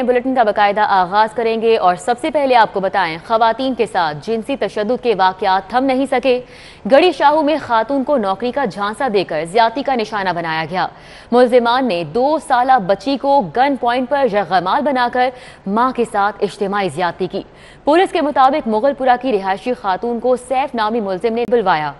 Bulletin का बाकायदा आगाज करेंगे और सबसे पहले आपको बताएं, खवातीन के साथ जिनसी तशद्दुद के वाकयात थम नहीं सके। गढ़ी शाहू में खातून को नौकरी का झांसा देकर ज्यादती का निशाना बनाया गया। मुल्जिमान ने 2 साला बच्ची को गन पॉइंट पर जगमाल बनाकर मां के साथ इज्तिमाई ज्यादती की। पुलिस के मुताबिक मुगलपुरा की रिहायशी खातून को सैफ नामी मुल्जिम ने बुलवाया।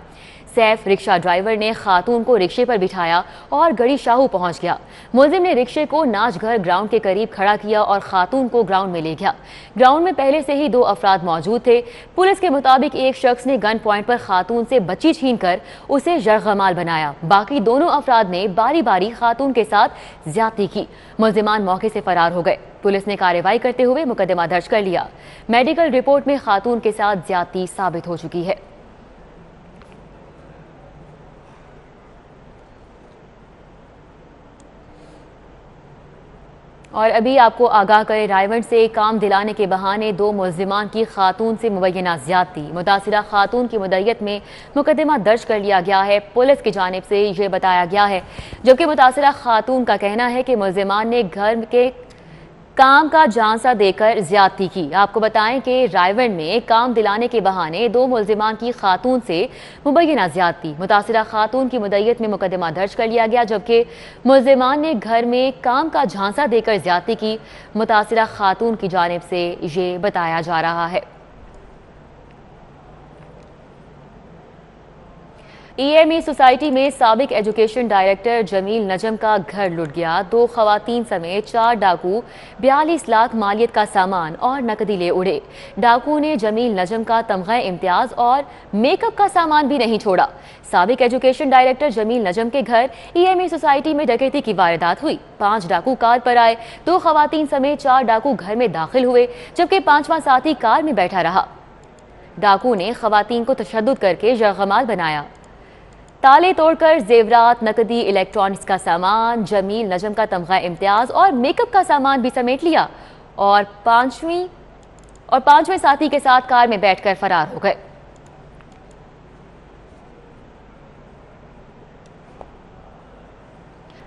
सैफ रिक्शा ड्राइवर ने खातून को रिक्शे पर बिठाया और गढ़ी शाहू पहुंच गया। मुल्जिम ने रिक्शे को नाचघर ग्राउंड के करीब खड़ा किया और खातून को ग्राउंड में ले गया। ग्राउंड में पहले से ही 2 अफराद मौजूद थे। पुलिस के मुताबिक एक शख्स ने गन पॉइंट पर खातून से बच्ची छीनकर उसे जरगमाल बनाया। बाकी दोनों अफराद ने बारी बारी खातून के साथ ज्यादती की। मुल्जिमान मौके से फरार हो गए। पुलिस ने कार्रवाई करते हुए मुकदमा दर्ज कर लिया। मेडिकल रिपोर्ट में खातून के साथ ज्यादती साबित हो चुकी है। और अभी आपको आगाह करें, रायवंड से काम दिलाने के बहाने 2 मुल्जिमान की खातून से मुबैना ज्यादती। मुतासिरा खातून की मुद्दत में मुकदमा दर्ज कर लिया गया है। पुलिस की जानिब से ये बताया गया है, जबकि मुतासिरा खातून का कहना है कि मुल्जिमान ने घर के काम का झांसा देकर ज्यादती की। आपको बताएं कि रायवंड में काम दिलाने के बहाने 2 मुल्जिमान की खातून से मुबैना ज्यादती। मुतासिरा खातून की मुद्दत में मुकदमा दर्ज कर लिया गया, जबकि मुल्जिमान ने घर में काम का झांसा देकर ज्यादती की। मुतासिरा खातून की जानिब से ये बताया जा रहा है। EME सोसाइटी में साबिक एजुकेशन डायरेक्टर जमील नजम का घर लुट गया। 2 खवातीन समेत 4 डाकू 42 लाख मालियत का सामान और नकदी ले उड़े। डाकू ने जमील नजम का तमगा इम्तियाज और मेकअप का सामान भी नहीं छोड़ा। साबिक एजुकेशन डायरेक्टर जमील नजम के घर EME सोसाइटी में डकैती की वारदात हुई। 5 डाकू कार पर आए। 2 खवातीन समेत 4 डाकू घर में दाखिल हुए, जबकि 5वां साथी कार में बैठा रहा। डाकू ने खवातीन को तशद्दुद करके जरगमाल बनाया। ताले तोड़कर जेवरात, नकदी, इलेक्ट्रॉनिक्स का सामान, जमील नजम का तमगा इम्तियाज और मेकअप का सामान भी समेट लिया और पांचवें साथी के साथ कार में बैठकर फरार हो गए।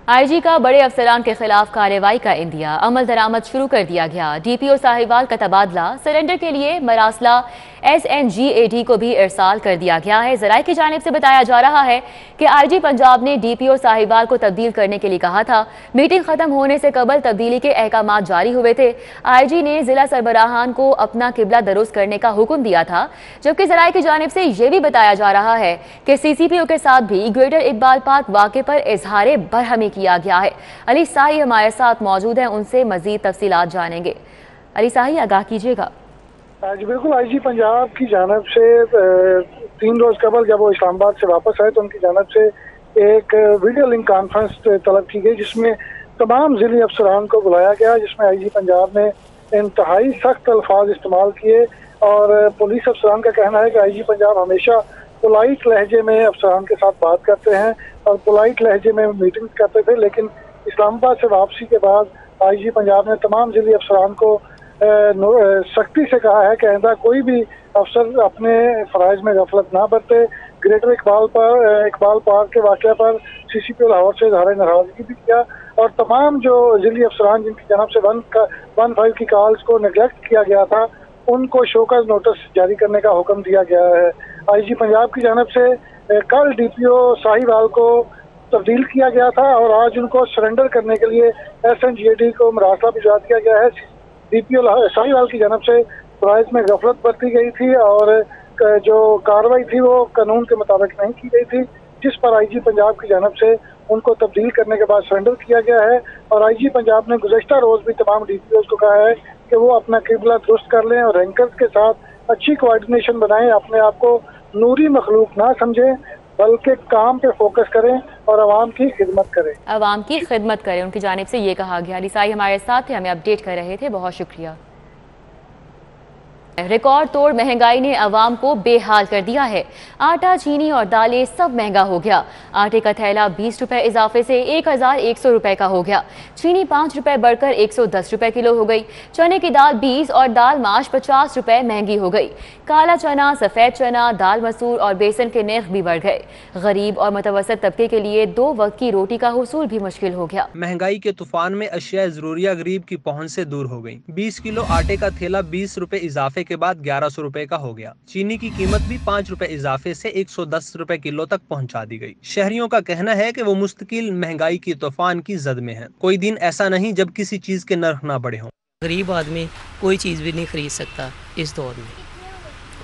IG का बड़े अफसरान के खिलाफ कार्रवाई का इंदिया। अमल दरामद शुरू कर दिया गया। DPO साहिवाल का तबादला, सरेंडर के लिए मरासला SNGAD को भी इरसाल कर दिया गया है। जराये की जानिब से बताया जा रहा है कि IG पंजाब ने DPO साहिवाल को तब्दील करने के लिए कहा था। मीटिंग खत्म होने से कबल तब्दीली के अहकामात जारी हुए थे। IG ने जिला सरबराहान को अपना किबला दुरुस्त करने का हुक्म दिया था, जबकि जराये की जानिब से यह भी बताया जा रहा है कि CCPO के साथ भी ग्रेटर इकबाल पार्क वाक़े पर इजहार बरहमी किया गया है। अली साही हमारे साथ मौजूद हैं, उनसे मजीद तफसीलात जानेंगे। अली साही, आगाह कीजिएगा। जी बिल्कुल, IG पंजाब की जानब से 3 रोज कबल जब वो इस्लामाबाद से वापस आए तो उनकी जानब से एक वीडियो लिंक कॉन्फ्रेंस तलब की गई, जिसमें तमाम जिले अफसरान को बुलाया गया, जिसमें IG पंजाब ने इंतहाई सख्त अल्फाज इस्तेमाल किए। और पुलिस अफसरान का कहना है कि IG पंजाब हमेशा पोलाइट लहजे में अफसरान के साथ बात करते हैं और पोलाइट लहजे में मीटिंग करते थे, लेकिन इस्लामाबाद से वापसी के बाद IG पंजाब ने तमाम जिले अफसरान को सख्ती से कहा है कि आइंदा कोई भी अफसर अपने फ़राइज़ में गफलत ना बरते। ग्रेटर इकबाल पार्क के वाक़े पर CCPO लाहौर से इज़हार नाराज़गी भी किया और तमाम जो जिली अफसरान जिनकी जानब से 15 की कॉल्स को नेगलेक्ट किया गया था, उनको शोकॉज नोटिस जारी करने का हुक्म दिया गया है। IG पंजाब की जानब से कल DPO साहिवाल को तब्दील किया गया था और आज उनको सरेंडर करने के लिए SNGAD को मरासला भिजवा दिया गया है। DPO साहिवाल की जानब से फ़राइज़ में गफलत बरती गई थी और जो कार्रवाई थी वो कानून के मुताबिक नहीं की गई थी, जिस पर IG पंजाब की जानब से उनको तब्दील करने के बाद सरेंडर किया गया है। और IG पंजाब ने गुज़श्ता रोज़ भी तमाम DPOs को कहा है कि वो अपना किबला दुरुस्त कर लें और रैंकर्स के साथ अच्छी कोऑर्डिनेशन बनाएं, अपने आप को नूरी मखलूक ना समझें बल्कि काम पे फोकस करें और आवाम की खिदमत करें। उनकी जानिब से ये कहा गया। अली साही हमारे साथ थे, हमें अपडेट कर रहे थे। बहुत शुक्रिया। रिकॉर्ड तोड़ महंगाई ने अवाम को बेहाल कर दिया है। आटा, चीनी और दालें सब महंगा हो गया। आटे का थैला 20 रुपए इजाफे से 1100 रुपए का हो गया। चीनी 5 रुपए बढ़कर 110 रुपए किलो हो गई। चने की दाल 20 और दाल माश 50 रुपए महंगी हो गई। काला चना, सफेद चना, दाल मसूर और बेसन के नर्ख भी बढ़ गए। गरीब और मुतवसत तबके के लिए 2 वक्त की रोटी का हुसूल भी मुश्किल हो गया। महंगाई के तूफान में अशिया जरूरिया गरीब की पहुंच से दूर हो गई। 20 किलो आटे का थैला 20 रुपए इजाफे के बाद 1100 रुपए का हो गया। चीनी की कीमत भी 5 रुपए इजाफे से 110 रुपए किलो तक पहुंचा दी गई। शहरियों का कहना है कि वो मुस्तकिल महंगाई की तूफान की जद में है। कोई दिन ऐसा नहीं जब किसी चीज के नर्ख ना बढ़े हों। गरीब आदमी कोई चीज़ भी नहीं खरीद सकता इस दौर में।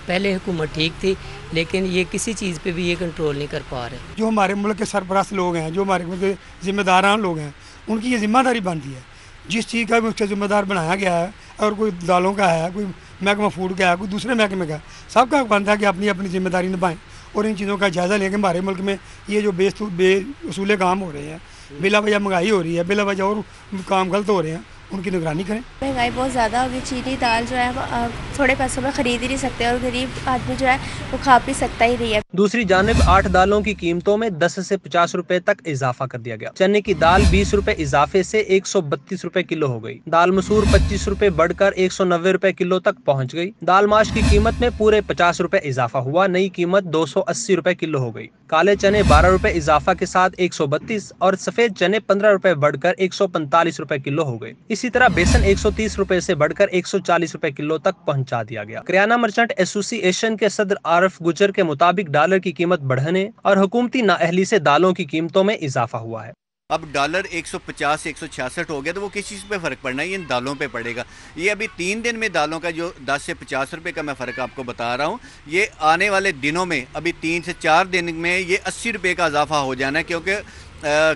पहले हुकूमत ठीक थी, लेकिन ये किसी चीज़ पे भी ये कंट्रोल नहीं कर पा रहे। जो हमारे मुल्क के सरपरस्त लोग हैं, जो हमारे मुल्क के जिम्मेदारान लोग हैं, उनकी ये जिम्मेदारी बनती है। जिस चीज़ का भी उसका जिम्मेदार बनाया गया है, और कोई दालों का है, कोई महकमा फूड का है, कोई दूसरे महकमे का है, सबका बनता है कि अपनी अपनी जिम्मेदारी निभाएं और इन चीज़ों का जायज़ा लें कि हमारे मुल्क में ये जो बेउसूले काम हो रहे हैं, बिला वजह महंगाई हो रही है, बिला वजह और काम गलत हो रहे हैं, उनकी निगरानी करें। महंगाई बहुत ज़्यादा होगी। चीनी दाल जो है थोड़े पैसों में ख़रीद ही नहीं सकते और गरीब आदमी जो है वो खा पी सकता ही नहीं है। दूसरी जानिब 8 दालों की कीमतों में 10 से 50 रुपए तक इजाफा कर दिया गया। चने की दाल 20 रुपए इजाफे से 132 रुपए किलो हो गई। दाल मसूर 25 रुपए बढ़कर 190 रुपए किलो तक पहुंच गई। दाल माश की कीमत में पूरे 50 रुपए इजाफा हुआ। नई कीमत 280 रुपए किलो हो गई। काले चने 12 रुपए इजाफा के साथ 132 और सफेद चने 15 रुपए बढ़कर 145 रुपए किलो हो गए। इसी तरह बेसन 130 रुपए से बढ़कर 140 रुपए किलो तक पहुंचा दिया गया। किराना मर्चेंट एसोसिएशन के सदर आरिफ गुजर के मुताबिक डॉलर की कीमत बढ़ने और हुकूमती नाअहली से दालों की कीमतों में इजाफा हुआ है। अब डॉलर 150 से 166 हो गया, तो वो किस चीज़ पे फ़र्क पड़ना है? ये इन दालों पे पड़ेगा। ये अभी 3 दिन में दालों का जो 10 से 50 रुपए का मैं फ़र्क आपको बता रहा हूँ, ये आने वाले दिनों में अभी 3 से 4 दिन में ये 80 रुपए का इजाफा हो जाना है, क्योंकि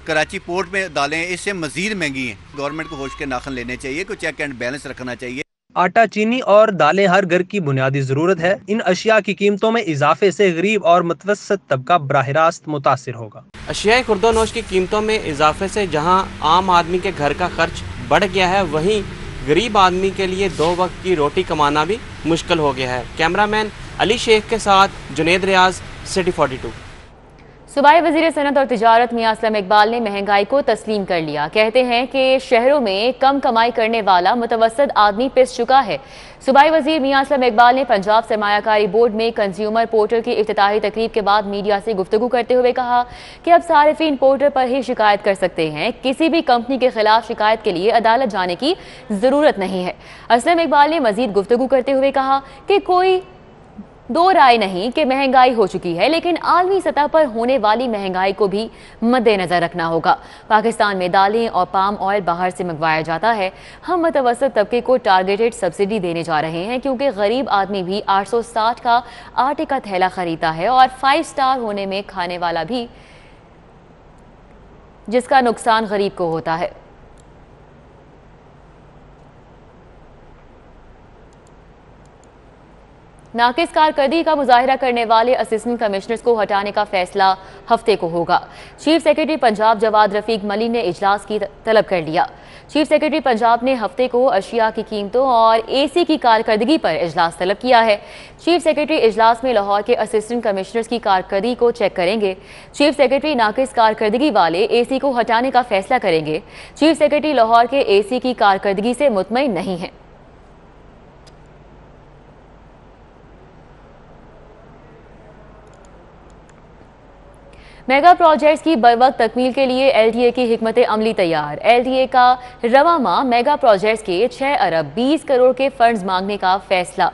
कराची पोर्ट में दालें इससे मज़ीद महंगी हैं। गवर्नमेंट को होश के नाखन लेने चाहिए, कोई चेक एंड बैलेंस रखना चाहिए। आटा, चीनी और दालें हर घर की बुनियादी जरूरत है। इन अशिया की कीमतों में इजाफे से गरीब और मुतवस्सित तबका बराह रास्त मुतासिर होगा। अशियाए खुर्दोनोश की कीमतों में इजाफे से जहां आम आदमी के घर का खर्च बढ़ गया है, वहीं गरीब आदमी के लिए 2 वक्त की रोटी कमाना भी मुश्किल हो गया है। कैमरामैन अली शेख के साथ जुनेद रियाज, सिटी 42। सूबाई वजीर सनत और तिजारत मियां असलम इकबाल ने महंगाई को तस्लीम कर लिया। कहते हैं कि शहरों में कम कमाई करने वाला मुतवस्सित आदमी पिस चुका है। सूबाई वजीर मियां असलम इकबाल ने पंजाब सरमायाकारी बोर्ड में कंज्यूमर पोर्टल की इफ्तिताही तकरीब के बाद मीडिया से गुफ्तगू करते हुए कहा कि अब सारिफीन पोर्टल पर ही शिकायत कर सकते हैं। किसी भी कंपनी के खिलाफ शिकायत के लिए अदालत जाने की जरूरत नहीं है। असलम इकबाल ने मजीद गुफ्तगू करते हुए कहा कि कोई दो राय नहीं कि महंगाई हो चुकी है, लेकिन आलमी सतह पर होने वाली महंगाई को भी मद्देनजर रखना होगा। पाकिस्तान में दालें और पाम ऑयल बाहर से मंगवाया जाता है। हम मुतवस्सित तबके को टारगेटेड सब्सिडी देने जा रहे हैं, क्योंकि गरीब आदमी भी 860 का आटे का थैला खरीदता है और 5 स्टार होने में खाने वाला भी, जिसका नुकसान गरीब को होता है। नाकिस कारकर्दगी का मुजाहिरा करने वाले असिस्टेंट कमिश्नर्स को हटाने का फैसला हफ्ते को होगा। चीफ सेक्रेटरी पंजाब जवाद रफीक मलिक ने इजलास की तलब कर लिया। चीफ सेक्रेटरी पंजाब ने हफ्ते को अशिया की कीमतों और एसी की कारकर्दगी पर इजलास तलब किया है। चीफ सेक्रेटरी इजलास में लाहौर के असिस्टेंट कमिश्नर्स की कारकर्दगी को चेक करेंगे। चीफ सेक्रेटरी नाकिस कारकर्दगी वाले एसी को हटाने का फैसला करेंगे। चीफ सेक्रेटरी लाहौर के एसी की कारकर्दगी से मुतमईन नहीं है। मेगा प्रोजेक्ट्स की बरवक्त तकमील के लिए एलडीए की हिकमत अमली तैयार। एलडीए का रवा माह मेगा प्रोजेक्ट्स के 6 अरब 20 करोड़ के फंड्स मांगने का फैसला।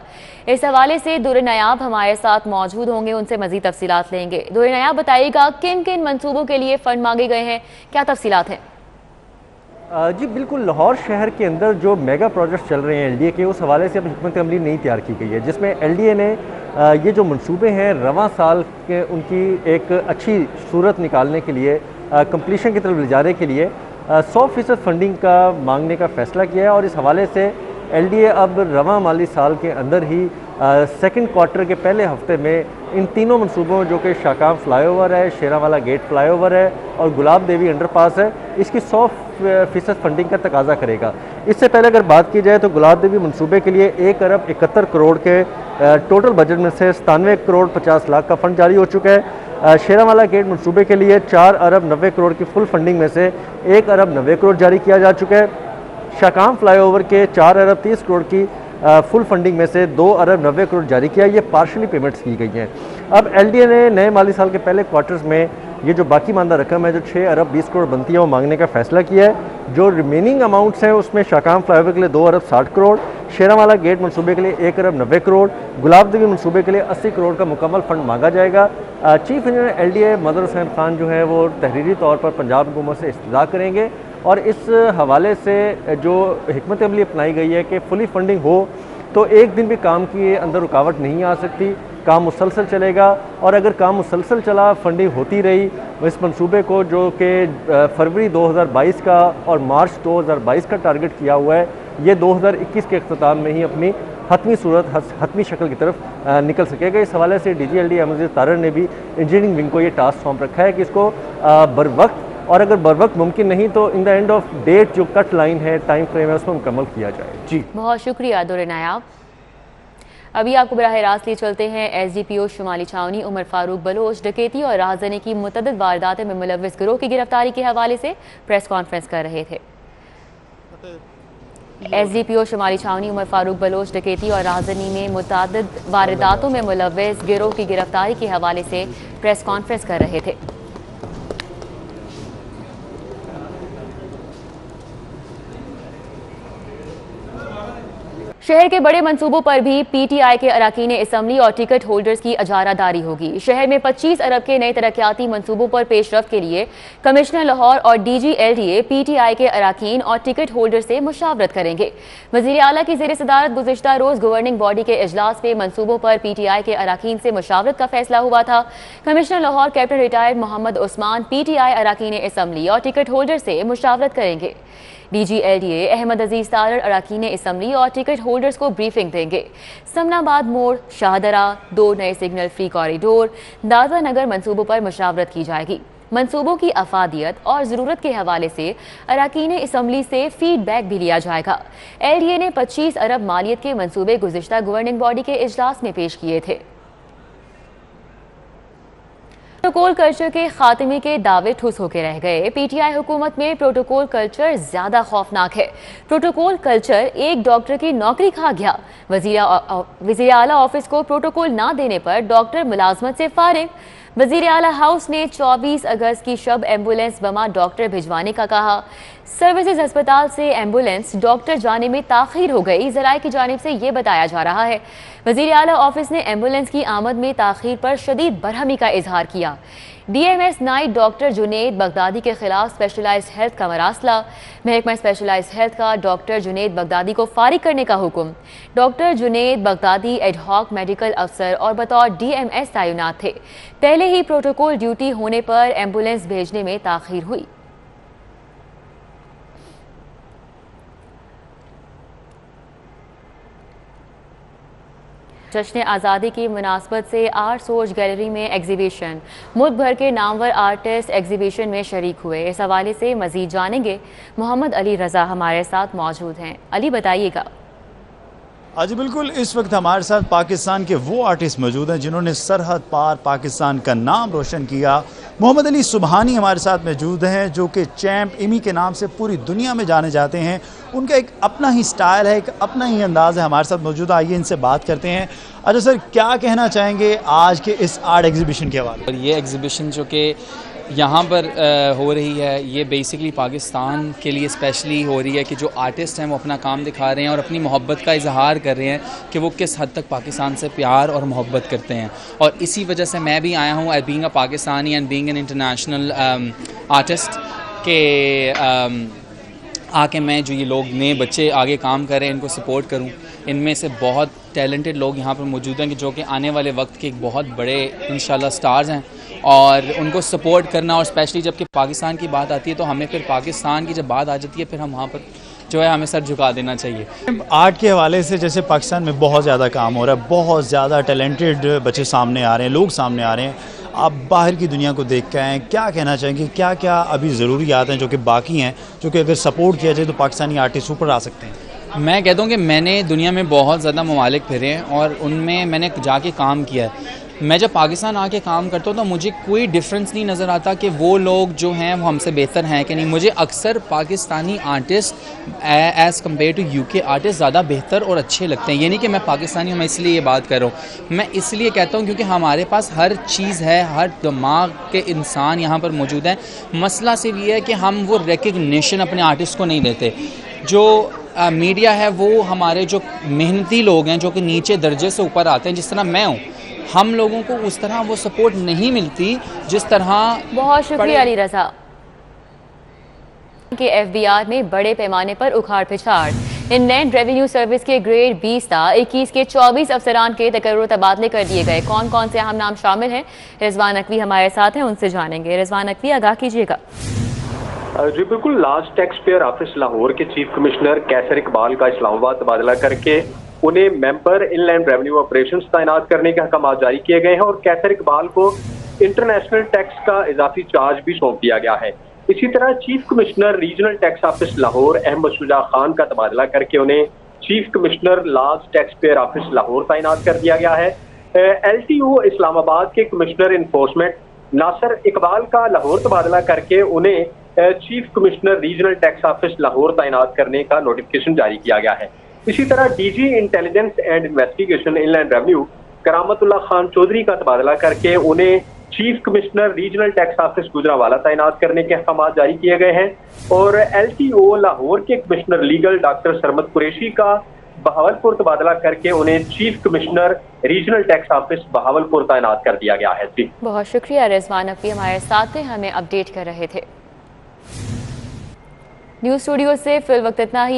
इस हवाले से दुर नायाब हमारे साथ मौजूद होंगे, उनसे मजीद तफसीलात लेंगे। दुर नायाब बताइएगा, किन किन मंसूबों के लिए फंड मांगे गए हैं, क्या तफसीलात हैं? जी बिल्कुल, लाहौर शहर के अंदर जो मेगा प्रोजेक्ट्स चल रहे हैं एलडीए के, उस हवाले से अब हिकमत अमली नई तैयार की गई है, जिसमें एलडीए ने ये जो मंसूबे हैं रवां साल के, उनकी एक अच्छी सूरत निकालने के लिए, कंप्लीशन की तरफ ले जाने के लिए 100% फंडिंग का मांगने का फ़ैसला किया है। और इस हवाले से एलडीए अब रवां माली साल के अंदर ही सेकंड क्वार्टर के पहले हफ्ते में इन तीनों मंसूबों, जो कि शाकाम फ्लाईओवर है, शेरावाला गेट फ्लाईओवर है और गुलाब देवी अंडरपास है, इसकी 100% फंडिंग का तकाजा करेगा। इससे पहले अगर बात की जाए तो गुलाब देवी मंसूबे के लिए 1 अरब 71 करोड़ के टोटल बजट में से 97 करोड़ 50 लाख का फंड जारी हो चुका है। शेरावाला गेट मंसूबे के लिए 4 अरब 90 करोड़ की फुल फंडिंग में से 1 अरब 90 करोड़ जारी किया जा चुका है। शाकाम फ्लाईओवर के 4 अरब 30 करोड़ की फुल फंडिंग में से 2 अरब 90 करोड़ जारी किया। ये पार्शली पेमेंट्स की गई हैं। अब एलडीए ने नए माली साल के पहले क्वार्टर्स में ये जो बाकी मानदा रकम है जो 6 अरब 20 करोड़ बनती है वो मांगने का फैसला किया है। जो रिमेनिंग अमाउंट्स हैं उसमें शाकाम फ्लाईओवर के लिए 2 अरब 60 करोड़, शेरावाला गेट मंसूबे के लिए 1 अरब 90 करोड़, गुलाब देवी मंसूबे के लिए 80 करोड़ का मुकम्मल फंड मांगा जाएगा। Chief engineer LDA mother Hussain Khan जो है वो तहरीरी तौर पर पंजाब हुकूमत से इस्तदा करेंगे और इस हवाले से जो हिकमत अमली अपनाई गई है कि फुली फंडिंग हो तो एक दिन भी काम की अंदर रुकावट नहीं आ सकती, काम मुसलसल चलेगा। और अगर काम मुसलसल चला, फंडिंग होती रही, इस मंसूबे को जो कि फरवरी 2022 का और मार्च 2022 का टारगेट किया हुआ है, ये 2021 के अख्ताम में ही अपनी हतमी सूरत हतमी शक्ल की तरफ निकल सकेगा। इस हवाले से डीजी एलडीए अहमद तारर ने भी इंजीनियरिंग विंग को ये टास्क सौंप रखा है कि इसको बर वक्त और अगर बर वक्त मुमकिन नहीं तो in the end of date जो कट लाइन है, टाइम फ्रेम है, उसमें मुकम्मल किया जाए। जी बहुत शुक्रिया दुर नायाब। अभी आपको बराह रास्त लिए चलते हैं एसडीपीओ शुमाली छावनी उमर फारूक बलोच डकैती और राहज़नी की मुतअद्दिद वारदातों में मुलव्विस गिरोह की गिरफ्तारी के हवाले से प्रेस कॉन्फ्रेंस कर रहे थे। एसडीपीओ शुमाली छावनी उमर फारूक बलोच डकैती और राहज़नी में मुतअद्दिद वारदातों में मुलव्विस गिरोह की गिरफ्तारी के हवाले से प्रेस कॉन्फ्रेंस कर रहे थे। शहर के बड़े मंसूबों पर भी पीटीआई के अरकान असम्बली और टिकट होल्डर्स की इजारादारी होगी। शहर में 25 अरब के नए तरक्याती मंसूबों पर पेशरफ्त के लिए कमिश्नर लाहौर और डीजी एलडीए पीटीआई के अरकान और टिकट होल्डर से मुशावरत करेंगे। वज़ीर आला की ज़ेर सदारत गुज़िश्ता रोज़ गवर्निंग बॉडी के इजलास में मंसूबों पर पीटीआई के अरकान से मुशावरत का फैसला हुआ था। Commissioner Lahore captain retired Mohammad Usman PTI अरकान असम्बली और टिकट होल्डर से मुशावरत करेंगे। डीजी एलडीए अहमद अजीज तारर अरकान असम्बली और टिकट होल्डर्स को ब्रीफिंग देंगे। समनाबाद मोड़, शाहदरा, 2 नए सिग्नल फ्री कॉरिडोर, दादा नगर मंसूबों पर मुशावरत की जाएगी। मंसूबों की अफादियत और ज़रूरत के हवाले से अरकान असम्बली से फीडबैक भी लिया जाएगा। एलडीए ने 25 अरब मालियत के मंसूबे गुज़िश्ता गवर्निंग बॉडी के इजलास में पेश किए थे। प्रोटोकॉल कल्चर के खात्मे के दावे ठुस होकर रह गए। पीटीआई हुकूमत में प्रोटोकॉल कल्चर ज्यादा खौफनाक है। प्रोटोकॉल कल्चर एक डॉक्टर की नौकरी खा गया। वज़ीर आला ऑफिस को प्रोटोकॉल ना देने पर डॉक्टर मुलाजमत से फारिग। वज़ीर आला हाउस ने 24 अगस्त की शब एम्बुलेंस बमा डॉक्टर भिजवाने का कहा। सर्विसेज अस्पताल से एम्बुलेंस डॉक्टर जाने में ताखीर हो गई। ज़राए की जानिब से ये बताया जा रहा है। वज़ीर आला ऑफिस ने एम्बुलेंस की आमद में ताखीर पर शदीद बरहमी का इजहार किया। DMs night doctor Junaid Baghdadi के खिलाफ स्पेशलाइज्ड हेल्थ का मरासला। महकमा स्पेशलाइज्ड हेल्थ का डॉक्टर जुनेद बगदादी को फारिग करने का हुक्म। Doctor Junaid Baghdadi ad hoc medical अफसर और बतौर डीएमएस तैनात थे। पहले ही प्रोटोकॉल ड्यूटी होने पर एम्बुलेंस भेजने में ताखीर हुई। जश्न आज़ादी की मुनासबत से आर्ट सोच गैलरी में एग्जीबिशन। मुल्क भर के नामवर आर्टिस्ट एग्जीबिशन में शरीक हुए। इस हवाले से मजीद जानेंगे। मोहम्मद अली रज़ा हमारे साथ मौजूद हैं। अली बताइएगा। जी बिल्कुल, इस वक्त हमारे साथ पाकिस्तान के वो आर्टिस्ट मौजूद हैं जिन्होंने सरहद पार पाकिस्तान का नाम रोशन किया। मोहम्मद अली सुबहानी हमारे साथ मौजूद हैं जो कि चैम्प इमी के नाम से पूरी दुनिया में जाने जाते हैं। उनका एक अपना ही स्टाइल है, एक अपना ही अंदाज़ है। हमारे साथ मौजूद, आइए इनसे बात करते हैं। अच्छा सर, क्या कहना चाहेंगे आज के इस आर्ट एग्जीबिशन के हवाले? और ये एग्जीबिशन जो कि यहाँ पर हो रही है, ये बेसिकली पाकिस्तान के लिए स्पेशली हो रही है कि जो आर्टिस्ट हैं वो अपना काम दिखा रहे हैं और अपनी मोहब्बत का इजहार कर रहे हैं कि वो किस हद तक पाकिस्तान से प्यार और मोहब्बत करते हैं। और इसी वजह से मैं भी आया हूँ being a Pakistani and being an international artist के आके मैं जो ये लोग नए बच्चे आगे काम कर रहे हैं इनको सपोर्ट करूं। इनमें से बहुत टैलेंटेड लोग यहाँ पर मौजूद हैं कि जो कि आने वाले वक्त के एक बहुत बड़े इंशाल्लाह स्टार्स हैं और उनको सपोर्ट करना। और स्पेशली जब कि पाकिस्तान की बात आती है तो हमें फिर पाकिस्तान की जब बात आ जाती है फिर हम वहाँ पर जो है हमें सर झुका देना चाहिए। आर्ट के हवाले से जैसे पाकिस्तान में बहुत ज़्यादा काम हो रहा है, बहुत ज़्यादा टैलेंटेड बच्चे सामने आ रहे हैं, लोग सामने आ रहे हैं। आप बाहर की दुनिया को देख के आए, क्या कहना चाहेंगे, क्या क्या अभी ज़रूरियात हैं जो कि बाकी हैं, जो कि अगर सपोर्ट किया जाए तो पाकिस्तानी आर्टिस्ट ऊपर आ सकते हैं? मैं कहता हूँ कि मैंने दुनिया में बहुत ज़्यादा ममालिक फिरे हैं और उनमें मैंने जाके काम किया है। मैं जब पाकिस्तान आके काम करता हूँ तो मुझे कोई डिफरेंस नहीं नज़र आता कि वो लोग जो हैं वो हमसे बेहतर हैं कि नहीं। मुझे अक्सर Pakistani artist as compare to UK artist ज़्यादा बेहतर और अच्छे लगते हैं। ये नहीं कि मैं पाकिस्तानी हूँ मैं इसलिए ये बात कर रहा हूँ, मैं इसलिए कहता हूँ क्योंकि हमारे पास हर चीज़ है, हर दिमाग के इंसान यहाँ पर मौजूद हैं। मसला सिर्फ ये है कि हम वो रिकग्निशन अपने आर्टिस्ट को नहीं देते। जो मीडिया है वो हमारे जो मेहनती लोग हैं जो कि नीचे दर्जे से ऊपर आते हैं, जिस तरह मैं हूँ, हम लोगों को उस तरह वो सपोर्ट नहीं मिलती जिस तरह। बहुत शुक्रिया अली रज़ा। के एफबीआर में बड़े पैमाने पर उखाड़ पिछाड़। इनलैंड रेवेन्यू सर्विस के ग्रेड 20 था 21 के 24 अफसरान के तकर्रुर तबादले कर दिए गए। कौन कौन से अहम नाम शामिल हैं, रिजवान नकवी हमारे साथ हैं, उनसे जानेंगे। रिजवान नकवी, आगाह कीजिएगा। जी बिल्कुल, large tax payer office Lahore के चीफ कमिश्नर कैसर इकबाल का इस्लामाबाद तबादला करके उन्हें मेंबर इनलैंड रेवेन्यू ऑपरेशंस तैनात करने के अहकाम जारी किए गए हैं और कैसर इकबाल को इंटरनेशनल टैक्स का इजाफी चार्ज भी सौंप दिया गया है। इसी तरह chief commissioner regional tax office Lahore Ahmad Shuja Khan का तबादला करके उन्हें chief commissioner large tax payer office Lahore तैनात कर दिया गया है। LTO इस्लामाबाद के कमिश्नर इन्फोर्समेंट नासर इकबाल का लाहौर तबादला करके उन्हें chief commissioner regional tax office Lahore तैनात करने का नोटिफिकेशन जारी किया गया है। इसी तरह DG intelligence and investigation inland revenue Karamatullah Khan Chaudhry का तबादला करके उन्हें chief commissioner regional tax office Gujranwala तैनात करने के अहकाम जारी किए गए हैं और LTO लाहौर के commissioner legal doctor Sarmad Qureshi का बहावलपुर तबादला करके उन्हें chief commissioner regional tax office Bahawalpur तैनात कर दिया गया है। जी बहुत शुक्रिया रिजवान नकवी हमारे साथ थे, हमें अपडेट कर रहे थे। न्यूज़ स्टूडियो से फिल वक्त इतना ही।